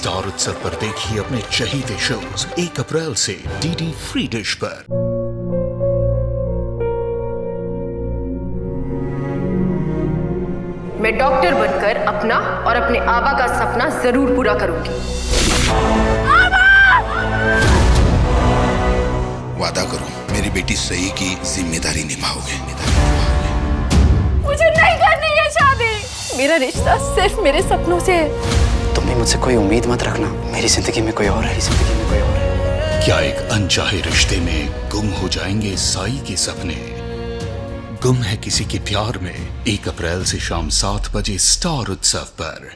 Star उत्सव पर देखिए अपने चहीते शोज 1 अप्रैल से डीडी फ्री डिश पर। मैं डॉक्टर बनकर अपना और अपने आबा का सपना जरूर पूरा करूंगी। वादा करो मेरी बेटी सही की जिम्मेदारी निभाओगे। मुझे नहीं करनी है शादी। मेरा रिश्ता सिर्फ मेरे सपनों से है। तुम भी मुझसे कोई उम्मीद मत रखना। मेरी जिंदगी में कोई और है, जिंदगी में कोई और है। क्या एक अनचाहे रिश्ते में गुम हो जाएंगे साई के सपने? गुम है किसी के प्यार में 1 अप्रैल से शाम 7 बजे स्टार उत्सव पर।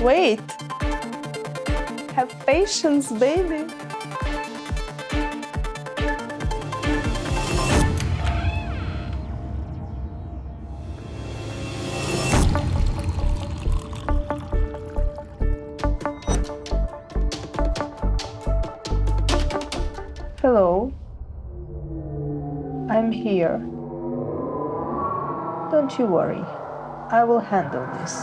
Wait. Have patience, baby. Hello. I'm here. Don't you worry. I will handle this.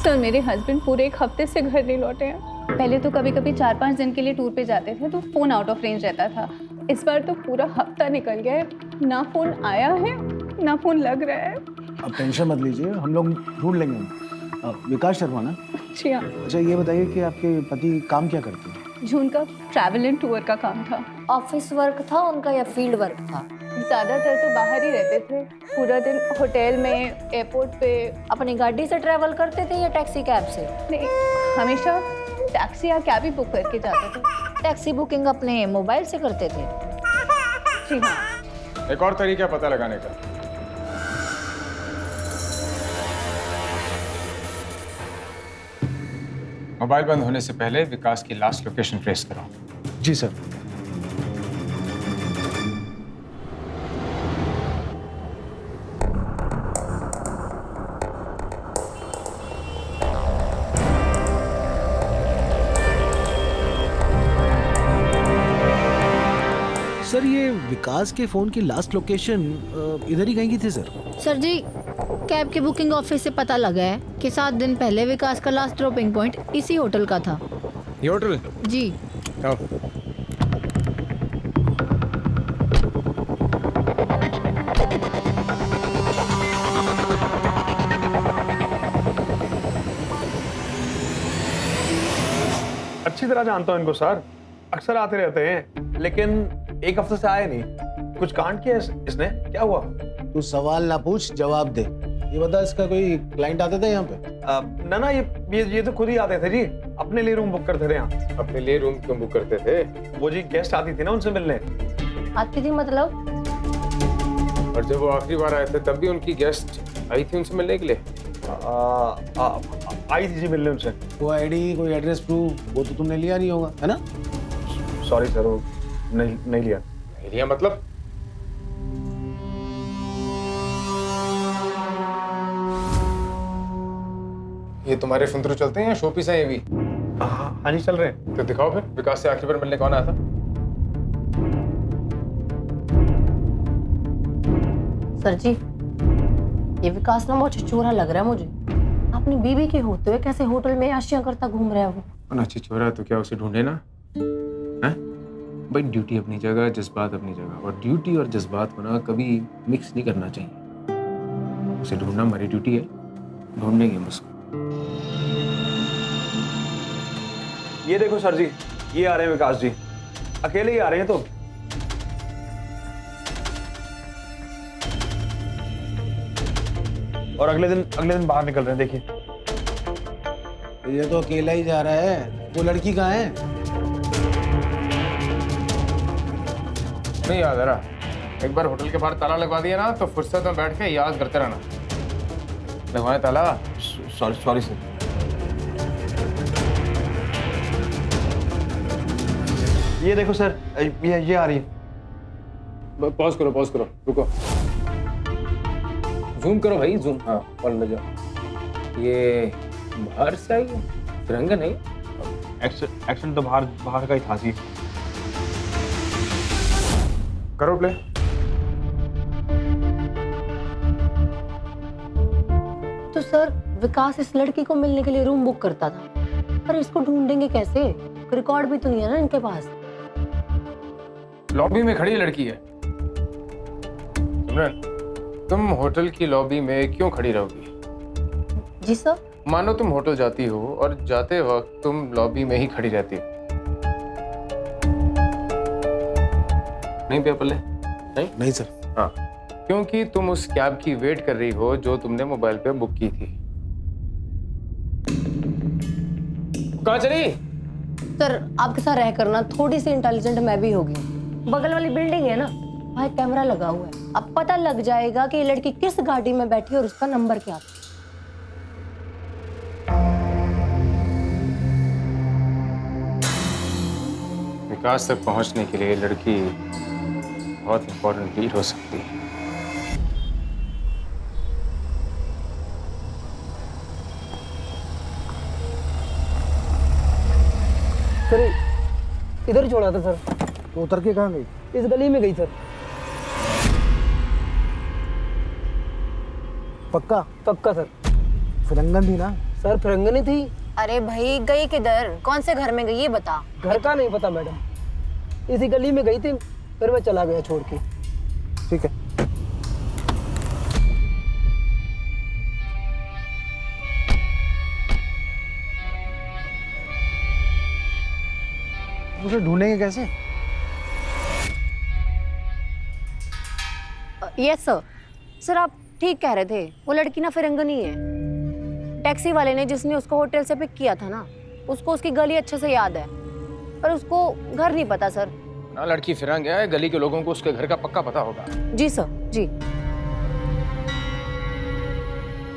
Sir मेरे हस्बैंड पूरे 1 हफ्ते से घर नहीं लौटे हैं। पहले तो कभी कभी 4-5 दिन के लिए टूर पे जाते थे तो फ़ोन आउट ऑफ रेंज रहता था। इस बार तो पूरा हफ्ता निकल गया है, ना फ़ोन आया है ना फ़ोन लग रहा है। अब टेंशन मत लीजिए, हम लोग ढूंढ लेंगे। विकास शर्मा ना? जी हाँ। अच्छा ये बताइए कि आपके पति काम क्या करते हैं? जो उनका ट्रैवल एंड टूर का काम था। ऑफिस वर्क था उनका या फील्ड वर्क था? ज़्यादातर तो बाहर ही रहते थे, पूरा दिन होटल में, एयरपोर्ट पे। अपनी गाड़ी से ट्रैवल करते थे या टैक्सी कैब से? नहीं, हमेशा टैक्सी या कैब ही बुक करके जाते थे। टैक्सी बुकिंग अपने मोबाइल से करते थे? जी हाँ। एक और तरीका पता लगाने का। मोबाइल बंद होने से पहले विकास की लास्ट लोकेशन ट्रेस करो। जी सर। सर ये विकास के फोन की लास्ट लोकेशन इधर ही कहीं की थी सर? सर जी कैब के बुकिंग ऑफिस से पता लगा है कि 7 दिन पहले विकास का लास्ट ड्रॉपिंग पॉइंट इसी होटल का था। ये होटल? जी। आओ। अच्छी तरह जानता हूँ इनको सर, अक्सर आते रहते हैं, लेकिन 1 हफ्ते से आए नहीं। कुछ कांड किया इसने? क्या हुआ? तू सवाल ना पूछ, जवाब दे। ये बता, इसका कोई क्लाइंट आता था यहाँ पे? ना ये तो खुद ही आते थे जी, अपने लिए रूम बुक करते थे यहाँ। अपने लिए रूम क्यों बुक करते थे? वो जी गेस्ट आती थी ना उनसे मिलने। आती थी मतलब? और जब वो आखिरी बार आए थे तब भी उनकी गेस्ट आई थी उनसे मिलने के लिए? आई थी जी मिलने उनसे। कोई आईडी, कोई एड्रेस प्रूफ वो तो तुमने लिया नहीं होगा, है ना? सॉरी सर, वो नहीं लिया। नहीं लिया मतलब? ये तुम्हारे फिंतरू चलते हैं या शो पीस है ये भी? हाँ जी चल रहे हैं। तो दिखाओ फिर, विकास से आखिरी बार मिलने कौन आया था? सर जी, ये विकास ना बहुत छिछोरा लग रहा है मुझे। अपनी बीवी के होते हुए कैसे होटल में आशियां करता घूम रहा है वो। ना छिछोरा तो क्या, उसे ढूंढे ना। हैं? भाई ड्यूटी अपनी जगह, जज्बात अपनी जगह, और ड्यूटी और जज्बात को ना कभी मिक्स नहीं करना चाहिए। उसे ढूंढना हमारी ड्यूटी है, ढूंढेंगे हम उसको। ये देखो सर जी, ये आ रहे हैं विकास जी, अकेले ही आ रहे हैं। तो और अगले दिन बाहर निकल रहे हैं। देखिए ये तो अकेला ही जा रहा है, वो लड़की कहाँ है? नहीं याद है रहा। एक बार होटल के बाहर ताला लगवा दिया ना तो फुर्सत में बैठ के याद करते रहना। लगवाए ताला? Sorry sir. ये देखो सर, ये आ रही है। पॉज करो, रुको। जूम करो भाई, जूम। हाँ, और ले जाओ। ये बाहर से आई है, तिरंगा नहीं। एक्शन तो बाहर का ही था जी। करो प्ले। तो सर, विकास इस लड़की को मिलने के लिए रूम बुक करता था, पर इसको ढूंढेंगे कैसे? रिकॉर्ड भी तो नहीं है ना इनके पास। लॉबी में खड़ी लड़की है। सिमरन, तुम होटल की लॉबी में क्यों खड़ी रहोगी? जी सर। मानो तुम होटल जाती हो और जाते वक्त तुम लॉबी में ही खड़ी रहती हो। नहीं पिया पल्ले? नहीं सर। हाँ, क्योंकि तुम उस कैब की वेट कर रही हो जो तुमने मोबाइल पे बुक की थी। कहाँ चली? सर, आपके साथ रहकर ना थोड़ी सी इंटेलिजेंट मैं भी होगी। बगल वाली बिल्डिंग है ना, वहाँ एक कैमरा लगा हुआ है। अब पता लग जाएगा कि ये लड़की किस गाड़ी में बैठी है और उसका नंबर क्या था। विकास तक पहुंचने के लिए लड़की बहुत इंपॉर्टेंट लीड हो सकती है। सर, इधर छोड़ा था सर। तो उतर के कहाँ गई? इस गली में गई सर। पक्का सर। फिरंगन थी ना? सर फिरंगन ही थी। अरे भाई, गई किधर? कौन से घर में गई ये बता। घर का नहीं पता मैडम, इसी गली में गई थी, फिर मैं चला गया छोड़ के। ठीक है। उसे ढूंढेंगे कैसे? Yes sir. सर, आप ठीक कह रहे थे, वो लड़की ना फिरंगन ही है। टैक्सी वाले ने जिसने उसको होटल से पिक किया था ना, उसको उसकी गली अच्छे से याद है, पर उसको घर नहीं पता सर। ना लड़की फिरंग है, गली के लोगों को उसके घर का पक्का पता होगा। जी सर, जी।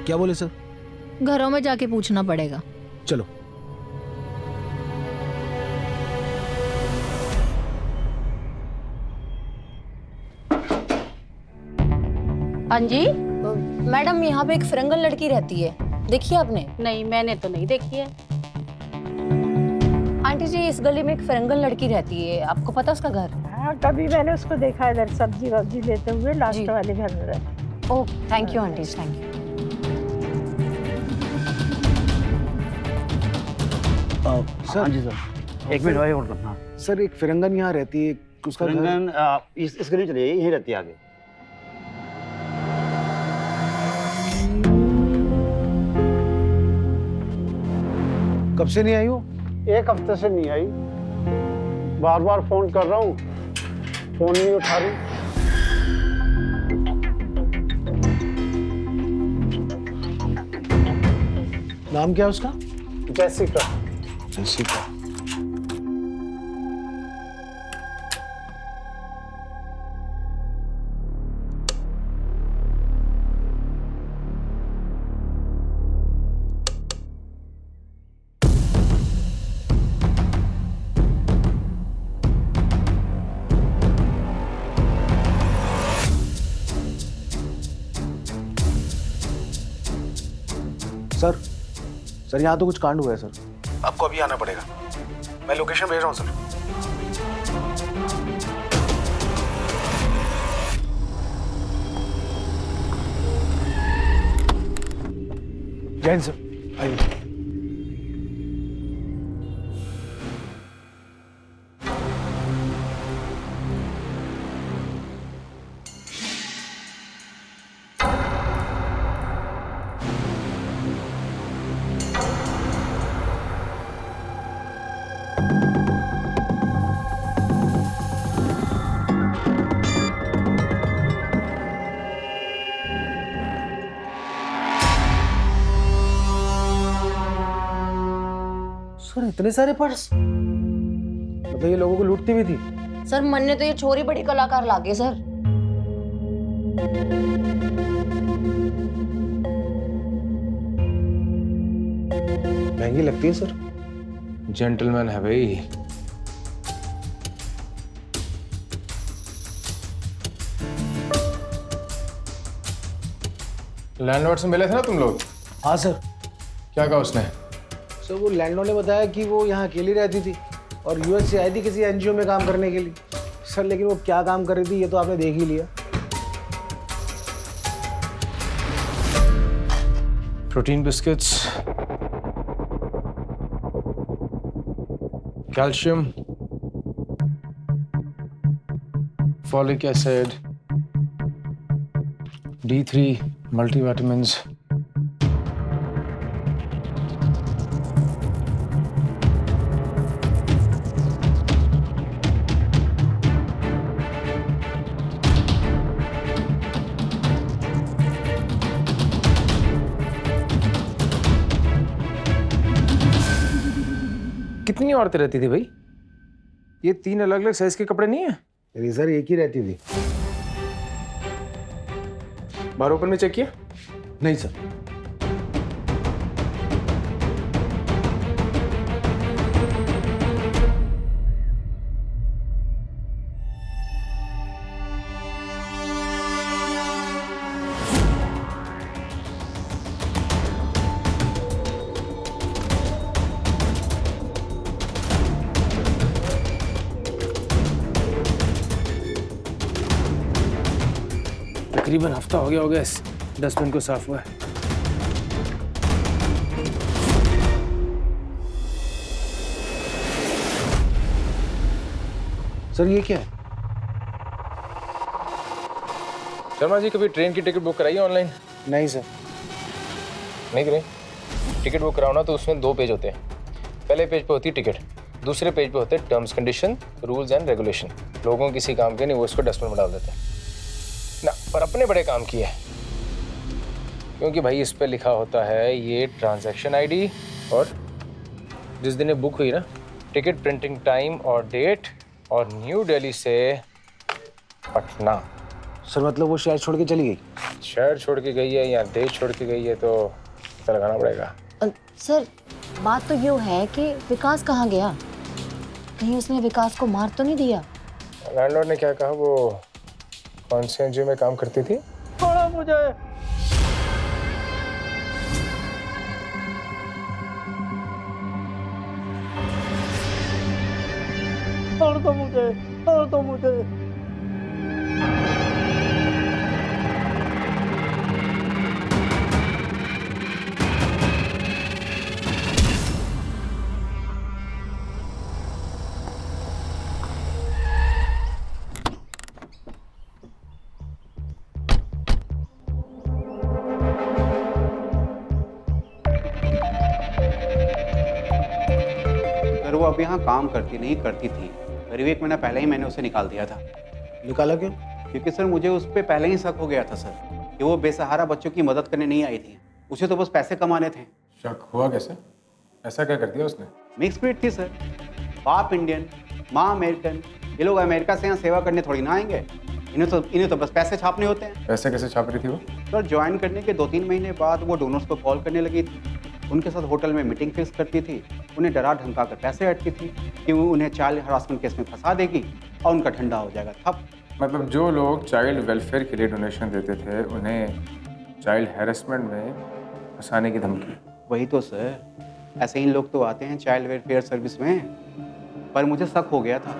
क्या बोले सर? घरों में जाके पूछना पड़ेगा। चलो। हाँ जी मैडम, यहाँ पे एक फिरंगन लड़की रहती है, देखी आपने? नहीं, मैंने तो नहीं देखी है। आंटी जी, इस गली में एक फिरंगन लड़की रहती है, आपको पता उसका घर? हाँ, कभी मैंने उसको देखा इधर सब्जी वब्जी लेते हुए, लास्ट वाले घर में रहती। Oh, thank you aunty, thank you. Sir. हाँ जी सर, एक मिनट होल्ड करना। सर, एक फिरंगन यहाँ रहती है, उसका फिरंगन इस गली चलिए, यहीं रहती है आगे। कब से नहीं आई हो? एक हफ्ते से नहीं आई, बार बार फोन कर रहा हूँ, फोन नहीं उठा रही। नाम क्या है उसका? जैसिका। जैसिका। सर, सर यहाँ तो कुछ कांड हुआ है सर। आपको अभी आना पड़ेगा, मैं लोकेशन भेज रहा हूँ सर। जैन सर आइए। सर इतने सारे पर्स, मतलब ये लोगों को लूटती भी थी। सर मन ने तो ये छोरी बड़ी कलाकार लागे सर। महंगी लगती है सर। जेंटलमैन है भाई। लैंडलॉर्ड से मिले थे ना तुम लोग? हाँ सर। क्या कहा उसने? सर वो लैंडलॉर्ड ने बताया कि वो यहाँ अकेली रहती थी और यूएस से आई थी किसी एनजीओ में काम करने के लिए। सर लेकिन वो क्या काम कर रही थी ये तो आपने देख ही लिया। Protein biscuits, calcium, folic acid, D3 multivitamins. कितनी औरतें रहती थी भाई? ये 3 अलग अलग साइज के कपड़े नहीं है? मेरी सर एक ही रहती थी। बाहर ओपन में चेक किया? नहीं सर। तकरीबन हफ्ता हो गया होगा इस डस्टबिन को साफ हुआ है। सर ये क्या है? शर्मा जी कभी ट्रेन की टिकट बुक कराई है ऑनलाइन? नहीं सर। नहीं कराई? टिकट बुक कराओ ना तो उसमें 2 पेज होते हैं। पहले पेज पे होती है टिकट, दूसरे पेज पे होते हैं terms condition, rules and regulation. लोगों किसी काम के नहीं, वो इसको डस्टबिन में डाल देते हैं ना, पर अपने बड़े काम की है, क्योंकि भाई इस पे लिखा होता है ये ट्रांजैक्शन आईडी और जिस दिन ये बुक हुई ना, टिकट प्रिंटिंग टाइम और डेट, और न्यू दिल्ली से पटना। सर मतलब वो शहर छोड़ के चली गई? शहर छोड़ के गई है या देश छोड़ के गई है तो पता लगाना पड़ेगा। सर बात तो ये है कि विकास कहाँ गया? कहीं उसने विकास को मार तो नहीं दिया? लैंडलॉर्ड ने क्या कहा? वो कौन से एनजीओ में काम करती थी? छोड़ो मुझे, छोड़ दो मुझे, छोड़ दो मुझे। अगर वो अब यहाँ काम करती नहीं करती थी, करीब 1 महीना पहले ही मैंने उसे निकाल दिया था। निकाला क्यों? क्योंकि सर मुझे उस पर पहले ही शक हो गया था सर कि वो बेसहारा बच्चों की मदद करने नहीं आई थी, उसे तो बस पैसे कमाने थे। शक हुआ कैसे? ऐसा क्या कर दिया उसने? मिक्स ब्रीड थी सर, बाप इंडियन, माँ अमेरिकन। ये लोग अमेरिका से यहाँ सेवा करने थोड़ी ना आएंगे, इन्हें तो बस पैसे छापने होते हैं। पैसे कैसे छाप रही थी वो? सर ज्वाइन करने के 2-3 महीने बाद वो डोनर्स को कॉल करने लगी थी, उनके साथ होटल में मीटिंग फिक्स करती थी, उन्हें डरा धमका कर पैसे अटकी थी कि वो उन्हें चाइल्ड हरासमेंट केस में फंसा देगी और उनका ठंडा हो जाएगा। तब मतलब जो लोग चाइल्ड वेलफेयर के लिए डोनेशन देते थे उन्हें चाइल्ड हैरेसमेंट में फंसाने की धमकी? वही तो सर, ऐसे ही लोग तो आते हैं चाइल्ड वेलफेयर सर्विस में, पर मुझे शक हो गया था,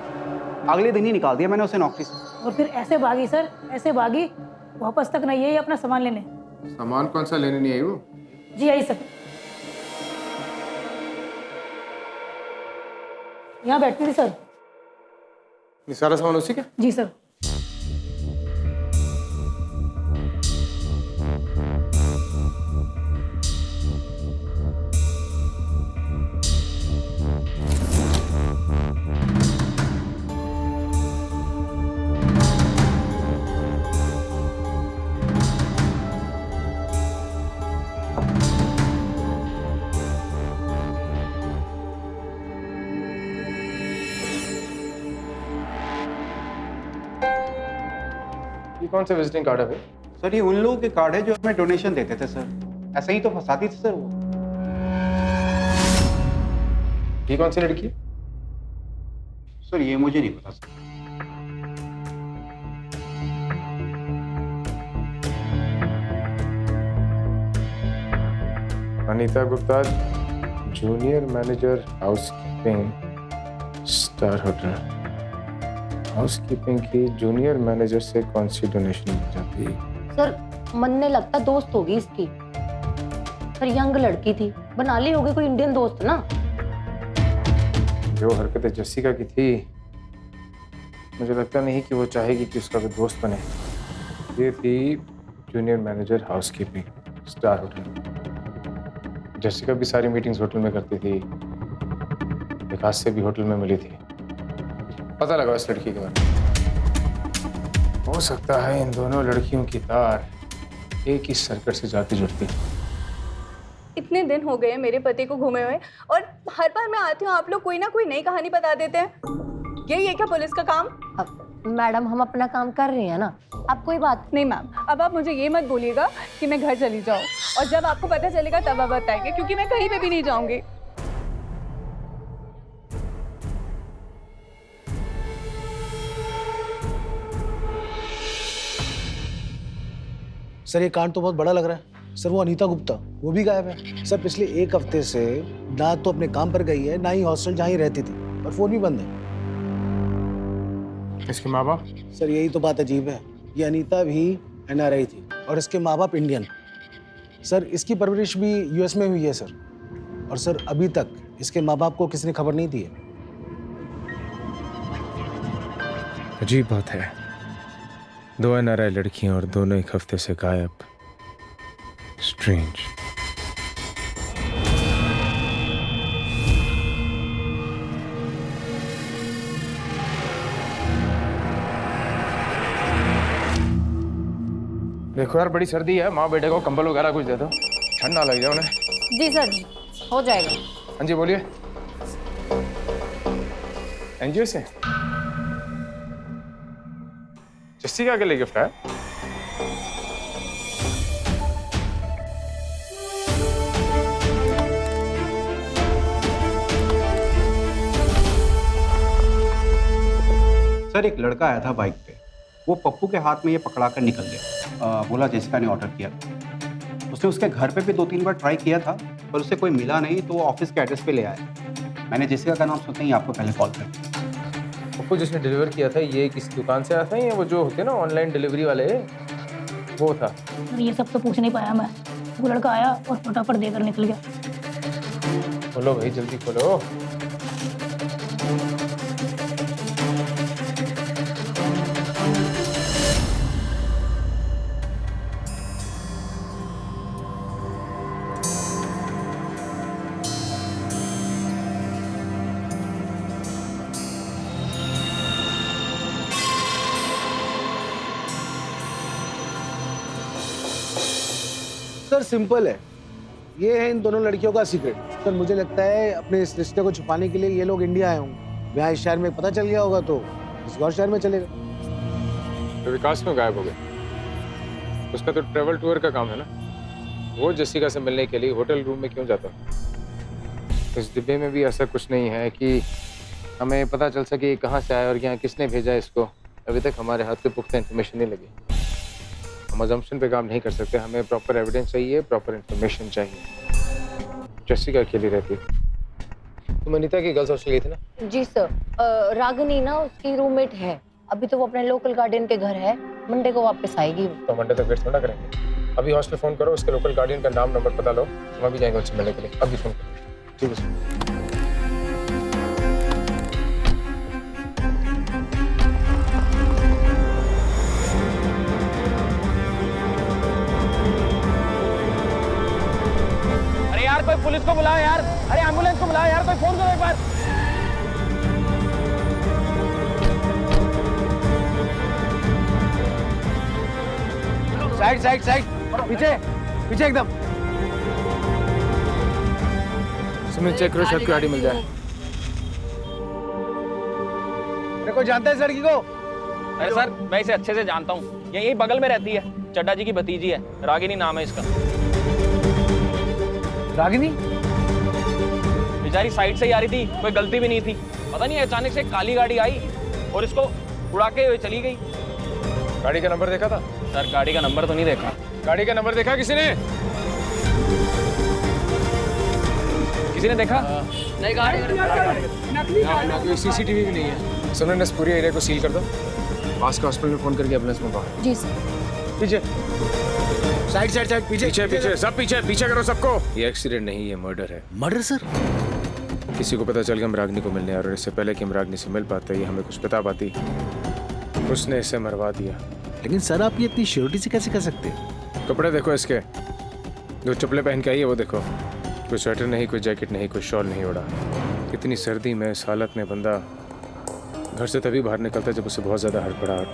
अगले दिन ही निकाल दिया मैंने उसे नौकरी से। और फिर ऐसे भागी सर, ऐसे भागी, वापस तक नहीं आई अपना सामान लेने। सामान कौन सा लेने नहीं आई वो? जी आई सर, यहाँ बैठती थी सर। ये सारा सामान उसी का? जी सर। ये कौन सा विजिटिंग कार्ड है भाई? सर ये उन लोगों के कार्ड है जो हमें डोनेशन देते थे सर, ऐसे ही तो फंसाती थी सर वो। ये कौन सी लड़की है? सर ये मुझे नहीं पता sir. Anita Gupta, junior manager housekeeping, star hotel. Housekeeping की जूनियर मैनेजर से कौन सी डोनेशन मिल जाती है? सर मन ने लगता दोस्त होगी इसकी, पर यंग लड़की थी, बना ली होगी कोई इंडियन दोस्त ना। जो हरकतें जessica की थी, मुझे लगता नहीं कि वो चाहेगी कि उसका कोई दोस्त बने। ये थी junior manager housekeeping, star hotel. जessica भी सारी मीटिंग्स होटल में करती थी, विकास से भी होटल में मिली थी। पता लगा इस लड़की के बारे में। हो सकता है इन दोनों लड़कियों की तार एक ही सर्कट से जाती जुड़ती। इतने दिन हो गए मेरे पति को घूमे हुए, और हर बार मैं आती हूँ आप लोग कोई ना कोई नई कहानी बता देते हैं। यही है क्या पुलिस का काम? मैडम हम अपना काम कर रहे हैं ना, आप कोई बात नहीं मैम, अब आप मुझे ये मत बोलिएगा कि मैं घर चली जाऊँ, और जब आपको पता चलेगा तब आप बताएंगे, क्योंकि मैं कहीं पे भी नहीं जाऊंगी। सर ये कांड तो बहुत बड़ा लग रहा है। सर वो अनीता गुप्ता, वो भी गायब है। सर पिछले एक हफ्ते से ना तो अपने काम पर गई है, ना ही हॉस्टल जहाँ ही रहती थी, और फोन भी बंद है। इसके माँ बाप? सर यही तो बात अजीब है, ये अनीता भी NRI थी और इसके माँ बाप इंडियन। सर इसकी परवरिश भी US में हुई है सर, और सर अभी तक इसके माँ बाप को किसी ने खबर नहीं दी है। अजीब बात है, 2 NRI लड़कियां और दोनों एक हफ्ते से गायब। स्ट्रेंज। देखो यार, बड़ी सर्दी है, माँ बेटे को कंबल वगैरह कुछ दे दो, ठंड ना लग जाए उन्हें। जी सर, हो जाएगा। हाँ जी बोलिए। NGO से जessica के लिए गिफ्ट है? सर एक लड़का आया था बाइक पे, वो पप्पू के हाथ में ये पकड़ा कर निकल गया। बोला जेसिका ने ऑर्डर किया। उसने उसके घर पे भी 2-3 बार ट्राई किया था, पर उसे कोई मिला नहीं, तो वो ऑफिस के एड्रेस पे ले आया। मैंने जेसिका का नाम सुनते ही आपको पहले कॉल कर दिया। पप्पू जिसने डिलीवर किया था, ये किसी दुकान से आया था या वो जो होते हैं ना ऑनलाइन डिलीवरी वाले, वो था? ये सब तो पूछ नहीं पाया मैं, वो लड़का आया और फटाफट देकर निकल गया। खोलो भाई, जल्दी खोलो। सर सिंपल है, ये है इन दोनों लड़कियों का सीक्रेट। सर मुझे लगता है अपने इस रिश्ते को छुपाने के लिए ये लोग इंडिया आए होंगे। यहाँ इस शहर में पता चल गया होगा तो किसी और शहर में चलेगा। तो विकास क्यों गायब हो गया? उसका तो ट्रेवल टूर का काम है ना। वो जेसिका से मिलने के लिए होटल रूम में क्यों जाता? इस डिब्बे में भी ऐसा कुछ नहीं है कि हमें पता चल सके कहाँ से आया और यहाँ किसने भेजा इसको। अभी तक हमारे हाथ पे पुख्ता इन्फॉर्मेशन नहीं लगी। हम अजम्पशन पे काम नहीं कर सकते, हमें प्रॉपर एविडेंस चाहिए, प्रॉपर इन्फॉर्मेशन चाहिए। जैसिका अकेली रहती। तुम अनीता की गर्ल्स हॉस्टल गई थी ना? जी सर, रागिनी ना उसकी रूममेट है। अभी तो वो अपने लोकल गार्डियन के घर है, मंडे को वापस आएगी। तो मंडे तक वेट थोड़ा करेंगे। अभी हॉस्टल फोन करो, उसके लोकल गार्डियन का नाम नंबर पता लो, हम अभी जाएंगे उससे मिलने के लिए। अभी फोन करो। ठीक है सर। यार कोई पुलिस को बुलाओ यार, अरे एम्बुलेंस को बुलाओ यार, कोई फोन करो एक बार। साइड साइड साइड, पीछे पीछे एकदम। सुमित चेक करो, शायद कोई आईडी मिल जाए। मेरे को जानते हैं इस लड़की को? अरे सर मैं इसे अच्छे से जानता हूँ, यही बगल में रहती है, चड्डा जी की भतीजी है, रागिनी नाम है इसका। रागिनी? बेचारी साइड से ही आ रही थी, कोई गलती भी नहीं थी। पता नहीं अचानक से एक काली गाड़ी आई और इसको उड़ा के चली गई। गाड़ी का नंबर देखा था? सर गाड़ी का नंबर तो नहीं देखा। गाड़ी का नंबर देखा किसी ने? किसी ने देखा? नहीं, गाड़ी कोई सीसीटीवी भी नहीं है। सुनो, इस पूरी एरिया को सील कर दो, पास के हॉस्पिटल में फोन करके एम्बुलेंस मंगवाओ। जी सर। पीछे साइड साइड साइड, पीछे पीछे पीछे सब पीछे पीछे करो सबको। ये एक्सीडेंट नहीं, ये मर्डर है। Murder sir? किसी को पता चल गया हम रागनी को मिलने आ रहे, और इससे पहले कि हम रागनी से मिल पाते, ये हमें कुछ बता पाती, उसने इसे मरवा दिया। लेकिन सर आप ये इतनी श्योरिटी से कैसे कर सकते हैं? कपड़े देखो इसके, जो चप्पलें पहन के आई है वो देखो। कोई स्वेटर नहीं, कोई जैकेट नहीं, कोई शॉल नहीं ओढ़ा। इतनी सर्दी में इस हालत में बंदा घर से तभी बाहर निकलता जब उसे बहुत ज्यादा हड़बड़ाहट।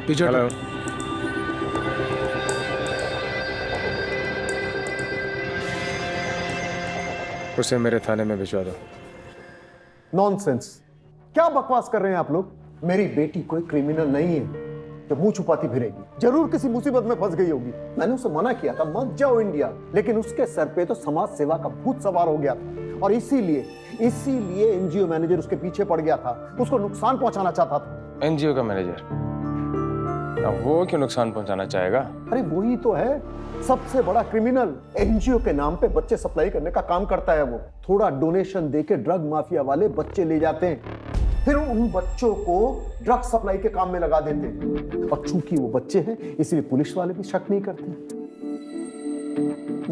पीछे हेलो, उसे मेरे थाने में भिजवा दो। नॉनसेंस, क्या बकवास कर रहे हैं आप लोग? मेरी बेटी कोई क्रिमिनल नहीं है जो मुंह छुपाती फिरेगी। जरूर किसी मुसीबत में फंस गई होगी। मैंने उसे मना किया था मत जाओ इंडिया, लेकिन उसके सर पे तो समाज सेवा का भूत सवार हो गया था, और इसीलिए एनजीओ मैनेजर उसके पीछे पड़ गया था, उसको नुकसान पहुंचाना चाहता था। एनजीओ का मैनेजर? अब वो क्यों नुकसान पहुंचाना चाहेगा? अरे वही तो है सबसे बड़ा क्रिमिनल। एनजीओ के नाम पे बच्चे सप्लाई करने का काम करता है वो। थोड़ा डोनेशन देके ड्रग माफिया वाले बच्चे ले जाते हैं, फिर उन बच्चों को ड्रग सप्लाई के काम में लगा देते हैं। और चूंकि वो बच्चे हैं इसलिए पुलिस वाले भी शक नहीं करते।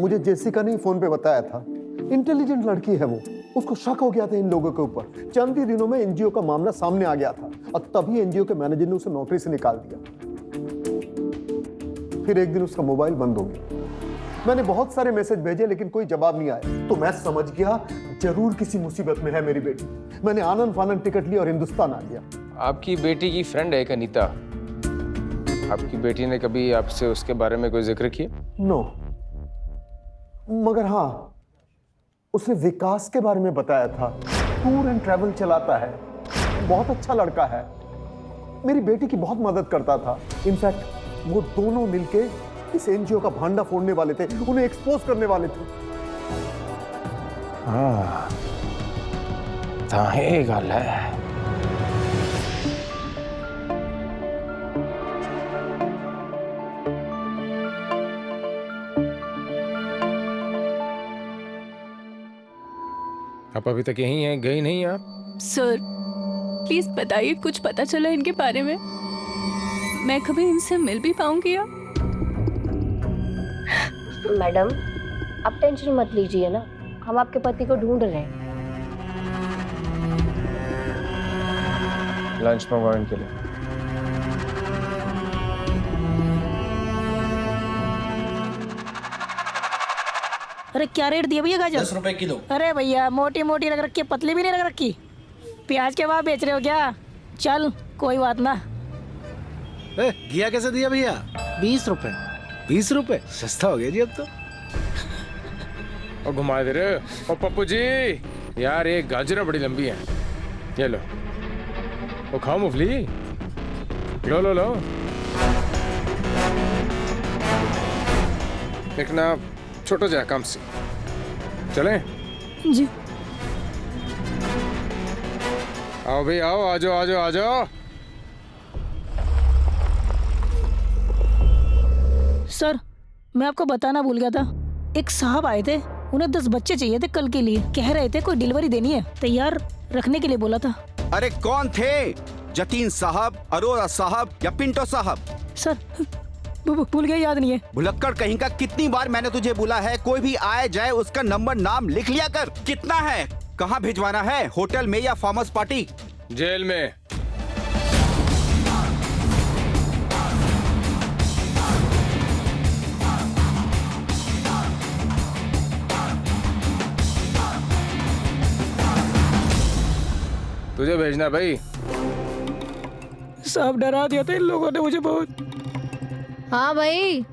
मुझे जेसिका ने फोन पे बताया था, इंटेलिजेंट लड़की है वो, उसको शक हो गया था इन लोगों के ऊपर। चंद ही दिनों में एनजीओ का मामला सामने आ गया था, और तभी एनजीओ के मैनेजर ने उसे नौकरी से निकाल दिया। फिर एक दिन उसका मोबाइल बंद हो गया। मैंने बहुत सारे मैसेज भेजे लेकिन कोई जवाब नहीं आया, तो मैं समझ गया जरूर किसी मुसीबत में है मेरी बेटी। मैंने आनन फानन टिकट लिया और हिंदुस्तान आ गया। आपकी बेटी की फ्रेंड है एक अनीता, आपकी बेटी ने कभी आपसे उसके बारे में कोई जिक्र किया? नो, मगर हाँ उसने विकास के बारे में बताया था। टूर एंड ट्रैवल चलाता है, बहुत अच्छा लड़का है, मेरी बेटी की बहुत मदद करता था। इनफैक्ट वो दोनों मिलके इस एनजीओ का भांडा फोड़ने वाले थे, उन्हें एक्सपोज करने वाले थे। हाँ, ये गल है। आप अभी तक यहीं हैं, गई नहीं आप? सर प्लीज बताइए, कुछ पता चला इनके बारे में? मैं कभी इनसे मिल भी पाऊंगी? या मैडम आप टेंशन मत लीजिए ना, हम आपके पति को ढूंढ रहे हैं। लंच मंगवाओ इनके लिए। अरे क्या रेट दिया भैया गाजर? 10 रुपए किलो। अरे भैया मोटी मोटी रख रखी, पतली भी नहीं रख रखी। प्याज के भाव बेच रहे हो क्या? चल कोई बात ना। घिया कैसे दिया भैया? 20 रुपए। 20 रुपए सस्ता हो गया जी अब तो। और घुमा दे रहे हो पप्पू जी, यार ये गाजर बड़ी लंबी है, ये लो। वो खाओ मूंगफली, लो लो लो। एक ना छोटो जा काम से चले जी। आओ भाई आओ, आ जाओ आ जाओ आ जाओ। सर मैं आपको बताना भूल गया था, एक साहब आए थे, उन्हें 10 बच्चे चाहिए थे कल के लिए। कह रहे थे कोई डिलीवरी देनी है, तैयार रखने के लिए बोला था। अरे कौन थे? जतीन साहब, अरोरा साहब या पिंटो साहब? सर भूल गया, याद नहीं है। भुलक्कड़ कहीं का, कितनी बार मैंने तुझे बोला है कोई भी आए जाए उसका नंबर नाम लिख लिया कर। कितना है, कहाँ भिजवाना है, होटल में या फार्म हाउस पार्टी? जेल में। तुझे भेजना भाई। साहब डरा दिया था इन लोगों ने मुझे बहुत। हाँ भाई,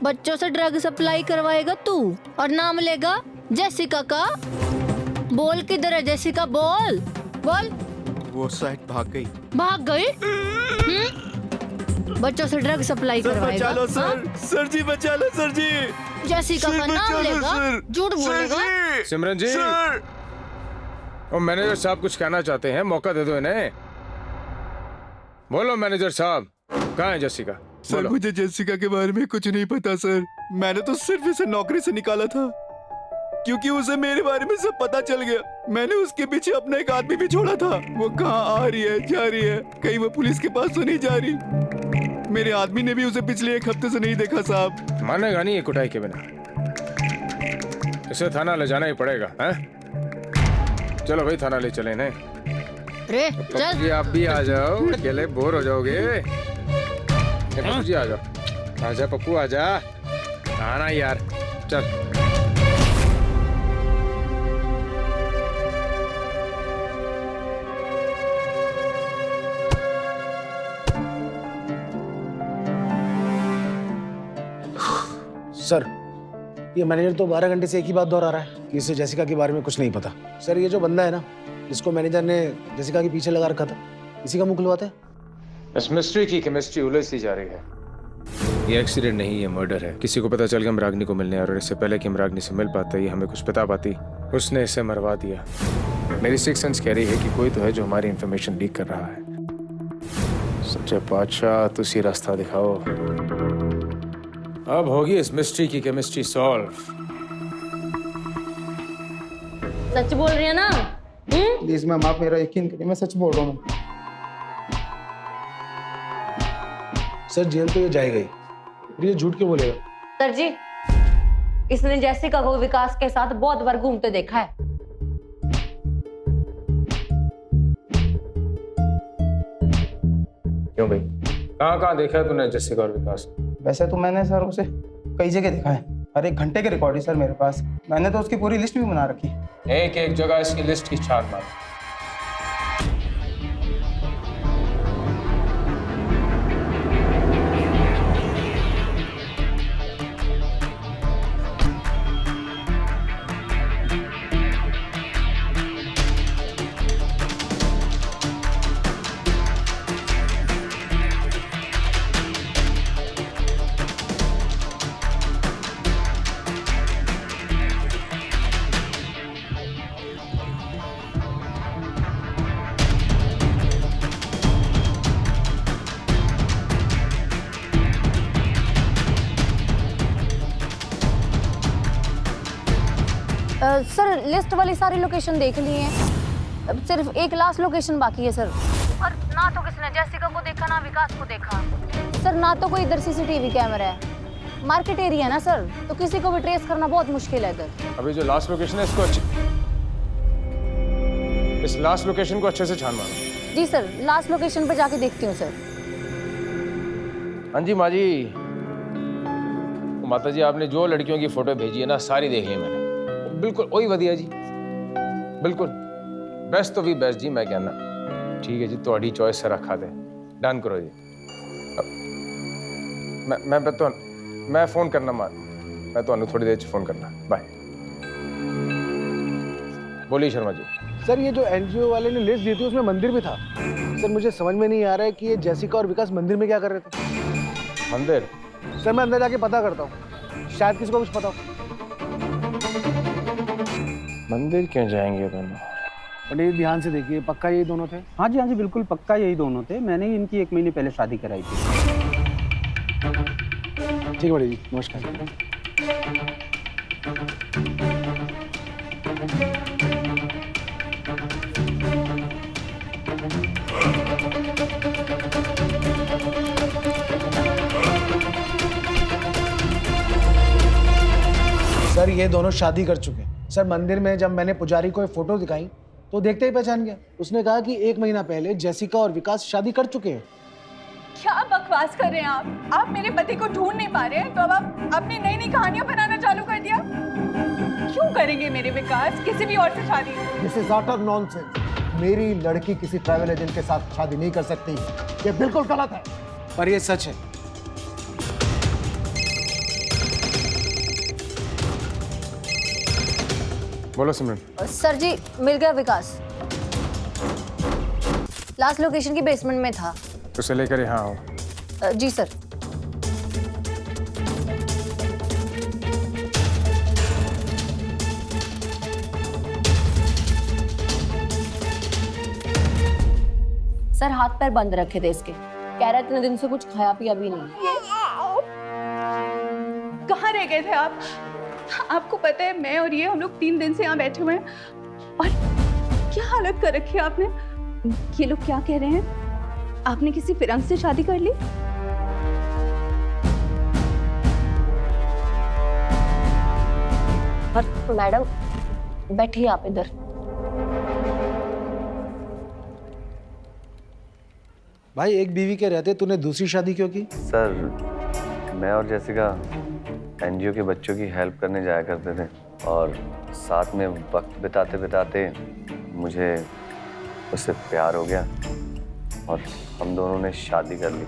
बच्चों से ड्रग सप्लाई करवाएगा तू और नाम लेगा जेसिका का। बोल किधर है जेसिका, बोल बोल। वो साइड भाग गई। भाग गई? बच्चों से ड्रग सप्लाई करवाएगा। बचा लो सर, सर जी बचा लो सर जी। जेसिका का नाम लेगा, झूठ बोलेगा। सिमरन जी, और मैनेजर साहब कुछ कहना चाहते हैं, मौका दे दो इन्हें। बोलो मैनेजर साहब, कहाँ है जेसिका? सर मुझे जेसिका के बारे में कुछ नहीं पता सर। मैंने तो सिर्फ इसे नौकरी से निकाला था क्योंकि उसे मेरे बारे में सब पता चल गया। मैंने उसके पीछे अपना एक आदमी भी छोड़ा था। वो कहाँ आ रही है, जा रही है, कहीं वो पुलिस के पास तो नहीं जा रही। मेरे आदमी ने भी उसे पिछले 1 हफ्ते से नहीं देखा साहब। मानेगा नहीं ये कुटाई के बिना, इसे थाना ले जाना ही पड़ेगा। है? चलो भाई थाना ले चले इन्हें। रे चल आप भी आ जाओ, अकेले बोर हो जाओगे। पप्पू जी आ जाओ, आजा पप्पू आजा, आना यार, चल। सर ये मैनेजर तो 12 घंटे से एक ही बात दोहरा रहा है कि इसे जेसिका के बारे में कुछ नहीं पता। सर ये जो बंदा है ना, जिसको मैनेजर ने जेसिका के पीछे लगा रखा था, इसी का मुंह खुलवाते हैं। इस मिस्ट्री की केमिस्ट्री उलझती जा रही है। ये एक्सीडेंट नहीं, ये मर्डर है। किसी को पता चल गया हम रागनी को मिलने, और इससे पहले कि हम रागनी से मिल पाते ये हमें कुछ बता पाती, उसने इसे मरवा दिया। मेरी सिक्स सेंस कह रही है कि कोई तो है जो हमारी इंफॉर्मेशन लीक कर रहा है। सच्चे बादशाह तुसी रास्ता दिखाओ। अब होगी इस मिस्ट्री की केमिस्ट्री सॉल्व। सच बोल रही है ना? प्लीज मैम आप मेरा यकीन करिए, मैं सच बोल रहा हूँ। सर जेल तो ये जाएगा ही, फिर ये झूठ क्यों बोलेगा? सर जी, इसने जेसिका को विकास के साथ बहुत बार घूमते देखा है। क्यों भाई, कहाँ देखा है तूने जेसिका और विकास? वैसे तो मैंने सर उसे कई जगह देखा है, हर 1 घंटे के रिकॉर्ड है सर मेरे पास। मैंने तो उसकी पूरी लिस्ट भी बना रखी। एक जगह इसकी लिस्ट की छान मारो। सर लिस्ट वाली सारी लोकेशन देख ली है, अब सिर्फ एक लास्ट लोकेशन बाकी है सर। और ना तो किसने जेसिका को देखा ना विकास को देखा सर, ना तो कोई इधर सीसीटीवी कैमरा है। मार्केट एरिया है ना सर, तो किसी को भी ट्रेस करना बहुत मुश्किल है इधर। अभी जो लास्ट लोकेशन है इसको इस लास्ट लोकेशन को अच्छे से छान मारो। जी सर, लास्ट लोकेशन पे जाके देखती हूँ सर। हाँ जी माँ जी, माता जी आपने जो लड़कियों की फोटो भेजी है ना सारी देख ली मैंने, बिल्कुल वही वधिया जी, बिल्कुल बेस्ट तो भी बेस्ट जी। मैं कहना ठीक है जी, थोड़ी चॉइस से रखा दे, डन करो जी। मैं फोन करना मैं तो थोड़ी देर फोन करना, बाय। बोलिए शर्मा जी। सर ये जो एनजीओ वाले ने लिस्ट दी थी उसमें मंदिर भी था। सर मुझे समझ में नहीं आ रहा है कि ये जेसिका और विकास मंदिर में क्या कर रहे थे। मंदिर? सर मैं अंदर जाके पता करता हूँ, शायद किसी को कुछ पता हो। मंदिर क्यों जाएंगे दोनों? पंडित ध्यान से देखिए, पक्का यही दोनों थे? हाँ जी बिल्कुल पक्का यही दोनों थे। मैंने इनकी 1 महीने पहले शादी कराई थी। ठीक है बड़ी जी, नमस्कार। सर ये दोनों शादी कर चुके हैं। सर मंदिर में जब मैंने पुजारी को ये फोटो दिखाई तो देखते ही पहचान गया। उसने कहा कि 1 महीना पहले जेसिका और विकास शादी कर चुके हैं। क्या बकवास कर रहे हैं आप मेरे पति को ढूंढ नहीं पा रहे हैं तो अब आप अपनी नई नई कहानियां बनाना चालू कर दिया। क्यों करेंगे मेरे विकास किसी भी और से शादी? This is utter nonsense. मेरी लड़की किसी ट्रैवल एजेंट के साथ शादी नहीं कर सकती, ये बिल्कुल गलत है। पर ये सच है। बोलो सिमरन। सर जी मिल गया विकास, लास्ट लोकेशन की बेसमेंट में था। उसे लेकर यहाँ आओ। जी सर। सर हाथ पैर बंद रखे थे इसके, कह रहा इतने दिन से कुछ खाया पिया भी नहीं। कहाँ रह गए थे आप? आपको पता है मैं और ये हम लोग 3 दिन से यहाँ बैठे हुए हैं और क्या हालत कर रखी है आपने। ये लोग क्या कह रहे हैं? आपने किसी फिरंग से शादी कर ली? पर मैडम बैठिए आप इधर। भाई एक बीवी के रहते तूने दूसरी शादी क्यों की? सर मैं और जेसिका एनजीओ के बच्चों की हेल्प करने जाया करते थे और साथ में वक्त बिताते बिताते मुझे उससे प्यार हो गया और हम दोनों ने शादी कर ली।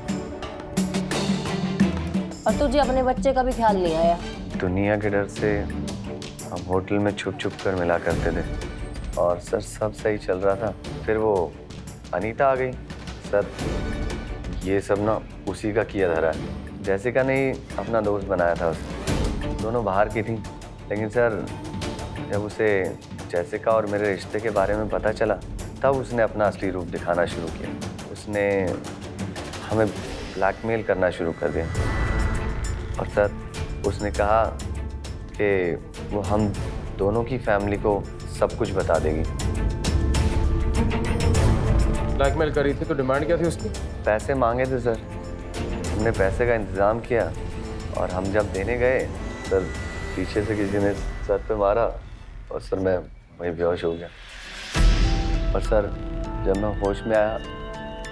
और तुझे अपने बच्चे का भी ख्याल नहीं आया? दुनिया के डर से हम होटल में छुप छुप कर मिला करते थे और सर सब सही चल रहा था। फिर वो अनीता आ गई। सर ये सब ना उसी का किया धरा है। जेसिका ने ही अपना दोस्त बनाया था उसे। दोनों बाहर की थी लेकिन सर जब उसे जेसिका और मेरे रिश्ते के बारे में पता चला तब उसने अपना असली रूप दिखाना शुरू किया। उसने हमें ब्लैकमेल करना शुरू कर दिया और सर उसने कहा कि वो हम दोनों की फैमिली को सब कुछ बता देगी। ब्लैकमेल करी थी तो डिमांड क्या थी उसकी? पैसे मांगे थे सर। हमने पैसे का इंतज़ाम किया और हम जब देने गए सर पीछे से किसी ने सर पे मारा और सर मैं वहीं बेहोश हो गया। और सर जब मैं होश में आया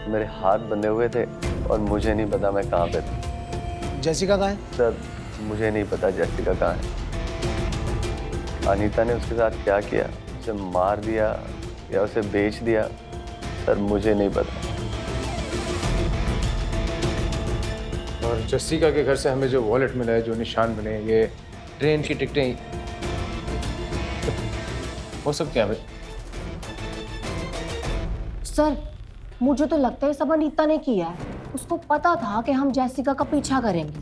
मेरे हाथ बंधे हुए थे और मुझे नहीं पता मैं कहाँ पे था। जेसिका कहाँ है? सर मुझे नहीं पता जेसिका कहाँ है। अनीता ने उसके साथ क्या किया, उसे मार दिया या उसे बेच दिया, सर मुझे नहीं पता। और जेसिका के घर से हमें जो वॉलेट मिला है, जो निशान बने, ये ट्रेन की टिकटें, वो सब क्या है? सर मुझे तो लगता है सब अनीता ने किया है। उसको पता था कि हम जेसिका का पीछा करेंगे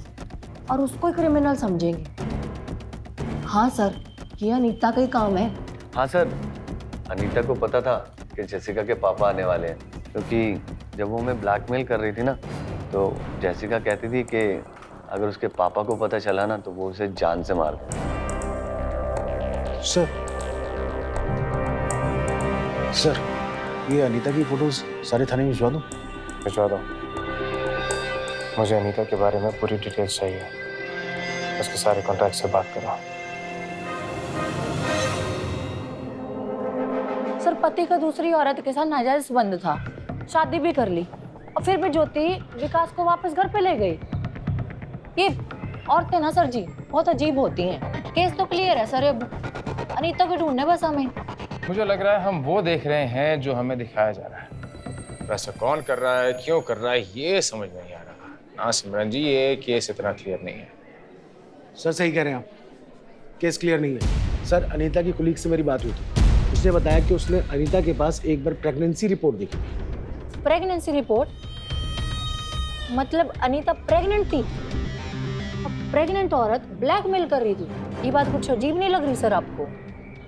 और उसको ही क्रिमिनल समझेंगे। हाँ सर ये अनीता का ही काम है। हाँ सर अनीता को पता था कि जेसिका के पापा आने वाले हैं क्योंकि जब वो हमें ब्लैकमेल कर रही थी ना तो जेसिका कहती थी कि अगर उसके पापा को पता चला ना तो वो उसे जान से मार दे। सर ये अनीता की फोटोज सारे थाने में भिजवा दो। भिजवा दो। मुझे अनीता के बारे में पूरी डिटेल्स चाहिए। उसके सारे कॉन्टैक्ट से बात करो। सर पति का दूसरी औरत के साथ नाजायज संबंध था, शादी भी कर ली और फिर भी ज्योति विकास को वापस घर पे ले गई। ये औरतें ना सर जी बहुत अजीब होती हैं। केस तो क्लियर है सर, अब अनीता को ढूंढने बस हमें। मुझे लग रहा है हम वो देख रहे हैं जो हमें दिखाया जा रहा है। वैसे कौन कर रहा है, क्यों कर रहा है, ये समझ नहीं आ रहा। ना सिमरन जी ये केस इतना क्लियर नहीं है। सर सही कह रहे हैं आप, केस क्लियर नहीं है। सर अनीता की कुलीग से मेरी बात हुई थी, उसने बताया कि उसने अनीता के पास एक बार प्रेगनेंसी रिपोर्ट देखी। Pregnancy report? मतलब अनीता प्रेग्नेंट थी? प्रेग्नेंट औरत ब्लैकमेल कर रही थी, ये बात कुछ अजीब नहीं लग रही सर आपको?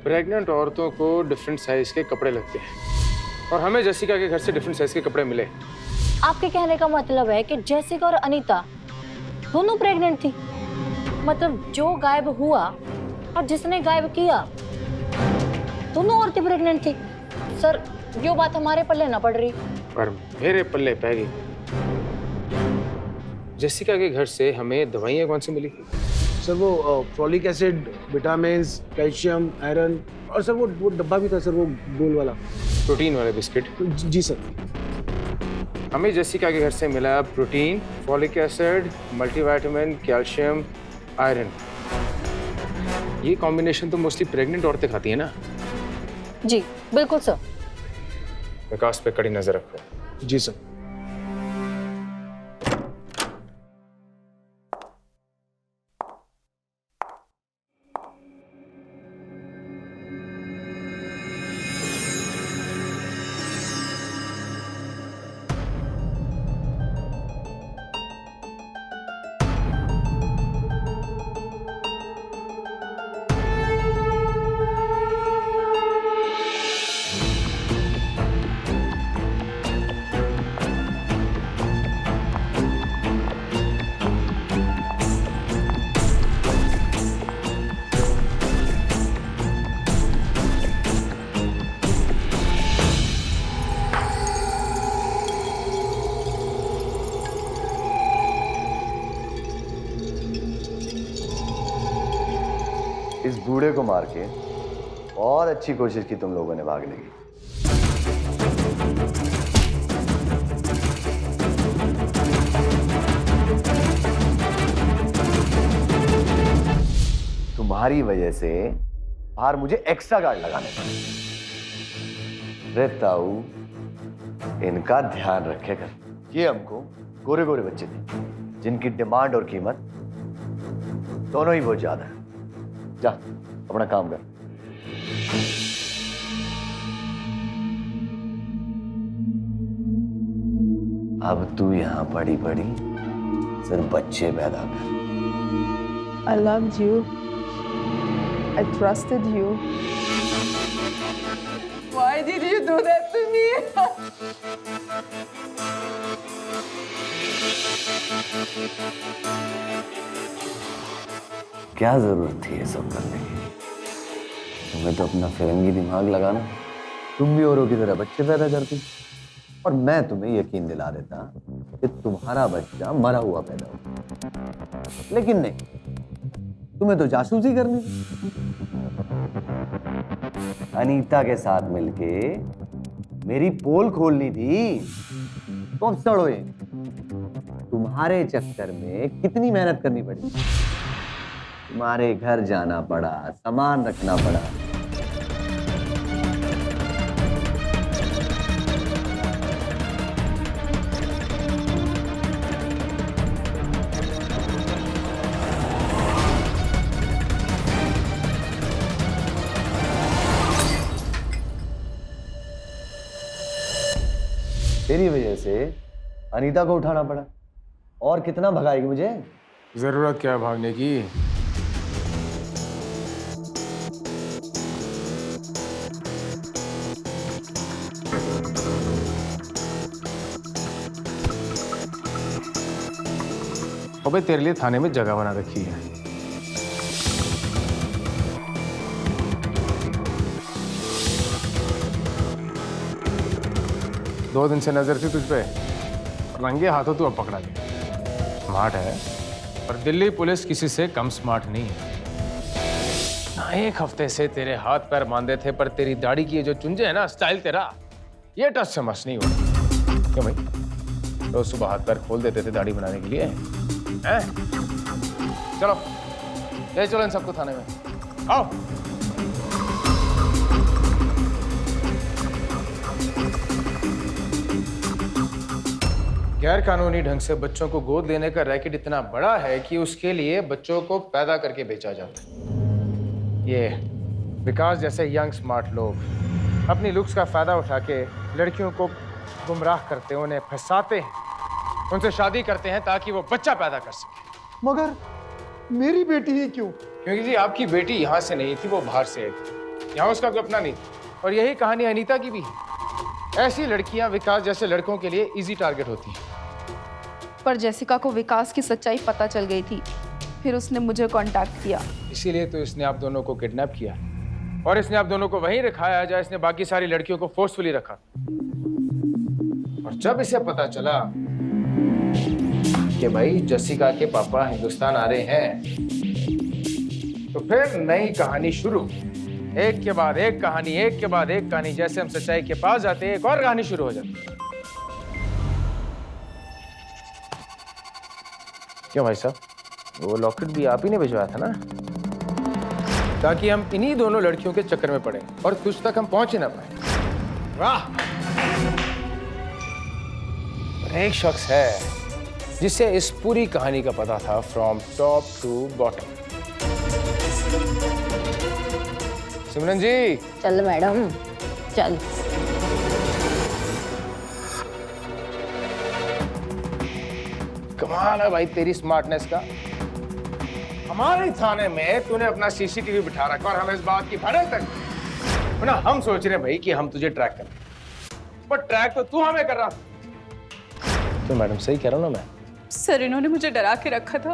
प्रेग्नेंट औरतों को डिफरेंट साइज के कपड़े लगते हैं और हमें जेसिका के घर से डिफरेंट साइज के कपड़े मिले। आपके कहने का मतलब है कि जेसिका और अनीता दोनों प्रेग्नेंट थी? मतलब जो गायब हुआ और जिसने गायब किया दोनों औरतें प्रेग्नेंट थी। सर जो बात हमारे पल्ले ना पड़ रही। पर मेरे पल्ले पै गई। जेसिका के घर से हमें दवाइयाँ कौन सी मिली? सर वो folic acid, vitamin, calcium, iron और सर वो डब्बा भी था सर, वो गोल वाला प्रोटीन वाले बिस्किट। जी सर। हमें जेसिका के घर से मिला protein, folic acid, multivitamin, calcium, iron. ये कॉम्बिनेशन तो मोस्टली प्रेग्नेंट औरतें खाती है ना? जी बिल्कुल सर। विकास पे कड़ी नजर रखो। जी सर। इस बूढ़े को मार के बहुत अच्छी कोशिश की तुम लोगों ने भागने की। तुम्हारी वजह से बाहर मुझे एक्स्ट्रा गार्ड लगाने पड़े। रे ताऊ, इनका ध्यान रखे कर। ये हमको गोरे गोरे बच्चे थे जिनकी डिमांड और कीमत दोनों ही बहुत ज्यादा है। जा अपना काम कर। अब तू यहां पड़ी पड़ी सिर्फ बच्चे पैदा कर। I loved you. I trusted you. Why did you do that to me? क्या जरूरत थी ये सब करने की? तुम्हें तो अपना फिरंगी दिमाग लगाना, तुम भी औरों की तरह बच्चे पैदा करती और मैं तुम्हें यकीन दिला देता कि तुम्हारा बच्चा मरा हुआ पैदा हो। लेकिन नहीं, तुम्हें तो जासूसी करनी थी। अनीता के साथ मिलके मेरी पोल खोलनी थी। तो अब सड़ो ये, तुम्हारे चक्कर में कितनी मेहनत करनी पड़ी। तुम्हारे घर जाना पड़ा, सामान रखना पड़ा। तेरी वजह से अनीता को उठाना पड़ा। और कितना भगाएगी मुझे? जरूरत क्या है भागने की? अबे तेरे लिए थाने में जगह बना रखी है। दो दिन से नजर थी तुझ पे, रंगे हाथों तू अब पकड़ा गया। स्मार्ट है पर दिल्ली पुलिस किसी से कम स्मार्ट नहीं है ना। एक हफ्ते से तेरे हाथ पैर बांधे थे पर तेरी दाढ़ी की ये जो चुंजे है ना, स्टाइल तेरा, ये टच से मस नहीं हुआ। क्यों भाई? तो सुबह हाथ पैर खोल देते थे दाढ़ी बनाने के लिए हैं? चलो ले चलो इन सबको थाने में। आओ। गैर कानूनी ढंग से बच्चों को गोद लेने का रैकेट इतना बड़ा है कि उसके लिए बच्चों को पैदा करके बेचा जाता है। ये विकास जैसे यंग स्मार्ट लोग अपनी लुक्स का फायदा उठा के लड़कियों को गुमराह करते, उन्हें फंसाते हैं, उनसे शादी करते हैं ताकि वो बच्चा पैदा कर सके। मगर मेरी बेटी ही क्यों? क्योंकि जी आपकी बेटी यहाँ से नहीं थी, वो बाहर से आई थी। यहाँ उसका कोई अपना नहीं था। और यही कहानी अनीता की भी है। ऐसी लड़कियां विकास जैसे लड़कों के लिए इजी टारगेट होती हैं। पर जेसिका को विकास की सच्चाई पता चल गई थी। फिर उसने मुझे कांटेक्ट किया। इसीलिए तो इसने आप दोनों को किडनैप किया और इसने आप दोनों को वहीं रखाया जहाँ इसने बाकी सारी लड़कियों को फोर्सफुली रखा। और जब इसे पता चला कि भाई जसिका के पापा हिंदुस्तान आ रहे हैं, तो फिर नई कहानी शुरू। एक के बाद एक कहानी, एक के बाद एक कहानी। जैसे हम सच्चाई के पास जाते हैं, एक और कहानी शुरू हो जाती है। क्यों भाई साहब, वो लॉकेट भी आप ही ने भिजवाया था ना, ताकि हम इन्हीं दोनों लड़कियों के चक्कर में पड़े और तुझ तक हम पहुंच ही ना पाए। वाह! एक शख्स है जिसे इस पूरी कहानी का पता था फ्रॉम टॉप टू बॉटम। सिमरन जी, चल मैडम चल। कमाल है भाई तेरी स्मार्टनेस का। हमारे थाने में तूने अपना सीसीटीवी बिठा रखा और हमें इस बात की भनक तक ना। हम सोच रहे हैं भाई कि हम तुझे ट्रैक करें, पर ट्रैक तो तू हमें कर रहा। तो मैडम सही कह रहा हूं ना मैं? सर, इन्होंने मुझे डरा के रखा था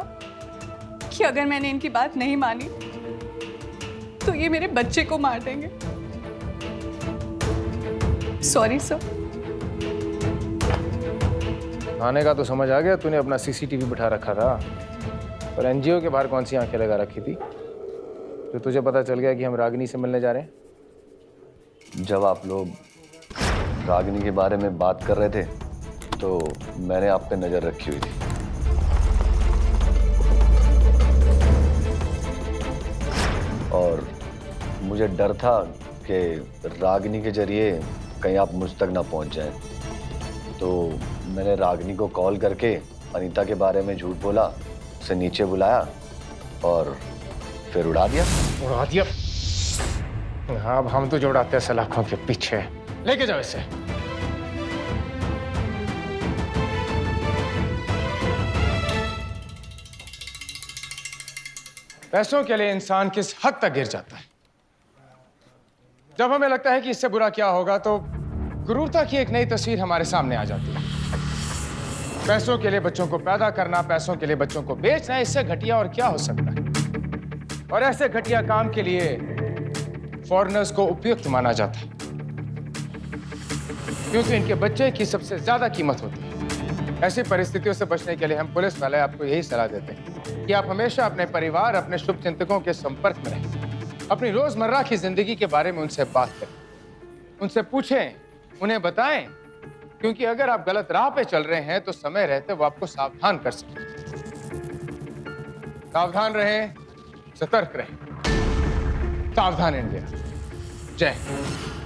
कि अगर मैंने इनकी बात नहीं मानी तो ये मेरे बच्चे को मार देंगे। Sorry sir. थाने का तो समझ आ गया, तूने अपना सीसीटीवी बिठा रखा था, पर एनजीओ के बाहर कौन सी आंखें लगा रखी थी तो तुझे पता चल गया कि हम रागिनी से मिलने जा रहे हैं? जब आप लोग रागिनी के बारे में बात कर रहे थे तो मैंने आप पे नजर रखी हुई थी। और मुझे डर था कि रागिनी के जरिए कहीं आप मुझ तक ना पहुंच जाएं, तो मैंने रागिनी को कॉल करके अनीता के बारे में झूठ बोला, उसे नीचे बुलाया और फिर उड़ा दिया। उड़ा दिया? हाँ, अब हम तुझे उड़ाते हैं सलाखों के पीछे। लेके जाओ इसे। पैसों के लिए इंसान किस हद तक गिर जाता है। जब हमें लगता है कि इससे बुरा क्या होगा, तो क्रूरता की एक नई तस्वीर हमारे सामने आ जाती है। पैसों के लिए बच्चों को पैदा करना, पैसों के लिए बच्चों को बेचना, इससे घटिया और क्या हो सकता है। और ऐसे घटिया काम के लिए फॉरेनर्स को उपयुक्त माना जाता है, क्योंकि इनके बच्चे की सबसे ज्यादा कीमत होती है। ऐसी परिस्थितियों से बचने के लिए हम पुलिस वाले आपको यही सलाह देते हैं कि आप हमेशा अपने परिवार, अपने शुभचिंतकों के संपर्क में रहें। अपनी रोजमर्रा की जिंदगी के बारे में उनसे बात करें, उनसे पूछें, उन्हें बताएं, क्योंकि अगर आप गलत राह पे चल रहे हैं तो समय रहते वो आपको सावधान कर सकते। सावधान रहें, सतर्क रहें। सावधान इंडिया। जय हिंद।